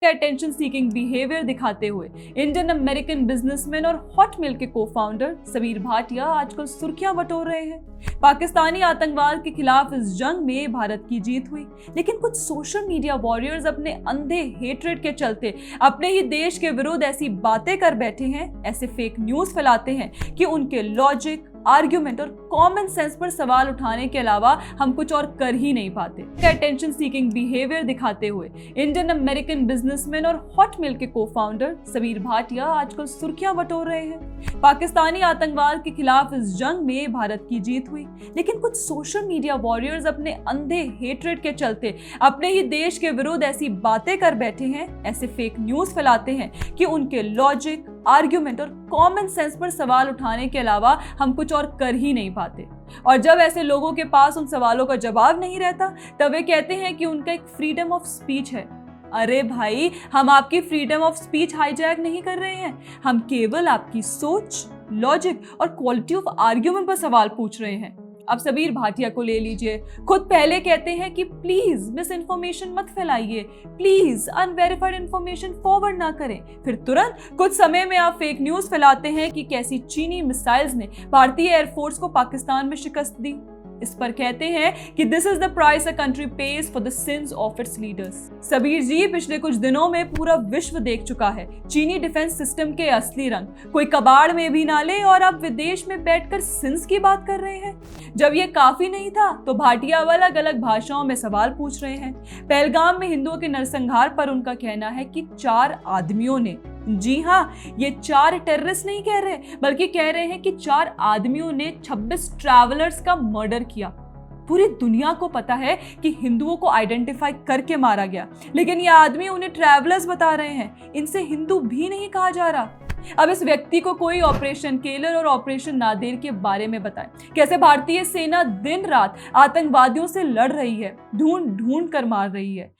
Attention seeking behaviour दिखाते हुए Indian American businessman और हॉट मिल के को-फाउंडर सबीर भाटिया आजकल सुर्खियां बटोर रहे हैं। पाकिस्तानी आतंकवाद के खिलाफ इस जंग में भारत की जीत हुई, लेकिन कुछ सोशल मीडिया वॉरियर्स अपने अंधे हेट्रेड के चलते अपने ही देश के विरुद्ध ऐसी बातें कर बैठे हैं, ऐसे फेक न्यूज फैलाते हैं कि उनके लॉजिक, आर्ग्यूमेंट और कॉमन सेंस पर सवाल उठाने के अलावा हम कुछ और कर ही नहीं पाते। अटेंशन सीकिंग बिहेवियर दिखाते हुए इंडियन अमेरिकन बिजनेसमैन और हॉट मिल के को-फाउंडर सबीर भाटिया आजकल सुर्खियां बटोर रहे हैं। पाकिस्तानी आतंकवाद के खिलाफ इस जंग में भारत की जीत हुई, लेकिन कुछ सोशल मीडिया वॉरियर्स अपने अंधे हेट्रेड के चलते अपने ही देश के विरुद्ध ऐसी बातें कर बैठे हैं, ऐसे फेक न्यूज फैलाते हैं कि उनके लॉजिक, आर्ग्यूमेंट और कॉमन सेंस पर सवाल उठाने के अलावा हम कुछ और कर ही नहीं पाते। और जब ऐसे लोगों के पास उन सवालों का जवाब नहीं रहता, तब वे कहते हैं कि उनका एक फ्रीडम ऑफ स्पीच है। अरे भाई, हम आपकी फ्रीडम ऑफ स्पीच हाईजैक नहीं कर रहे हैं, हम केवल आपकी सोच, लॉजिक और क्वालिटी ऑफ आर्ग्यूमेंट पर सवाल पूछ रहे हैं। अब सबीर भाटिया को ले लीजिए, खुद पहले कहते हैं कि प्लीज मिस इन्फॉर्मेशन मत फैलाइए, प्लीज अनवेरिफाइड इन्फॉर्मेशन फॉरवर्ड ना करें। फिर तुरंत कुछ समय में आप फेक न्यूज फैलाते हैं कि कैसी चीनी मिसाइल्स ने भारतीय एयरफोर्स को पाकिस्तान में शिकस्त दी। इस पर कहते हैं कि this is the price a country pays for the sins of its leaders. Sabir ji, पिछले कुछ दिनों में पूरा विश्व देख चुका है चीनी डिफेंस सिस्टम के असली रंग, कोई कबाड़ में भी ना ले, और अब विदेश में बैठकर सिंस की बात कर रहे हैं। जब ये काफी नहीं था तो भाटिया अलग अलग भाषाओं में सवाल पूछ रहे हैं। पहलगाम में हिंदुओं के नरसंहार पर उनका कहना है कि 4 आदमियों ने, जी हाँ, ये 4 टेररिस्ट नहीं कह रहे, बल्कि कह रहे हैं कि 4 आदमियों ने 26 ट्रैवलर्स का मर्डर किया। पूरी दुनिया को पता है कि हिंदुओं को आइडेंटिफाई करके मारा गया, लेकिन ये आदमी उन्हें ट्रैवलर्स बता रहे हैं, इनसे हिंदू भी नहीं कहा जा रहा। अब इस व्यक्ति को कोई ऑपरेशन केलर और ऑपरेशन नादेर के बारे में बताएं, कैसे भारतीय सेना दिन रात आतंकवादियों से लड़ रही है, ढूंढ ढूंढ कर मार रही है।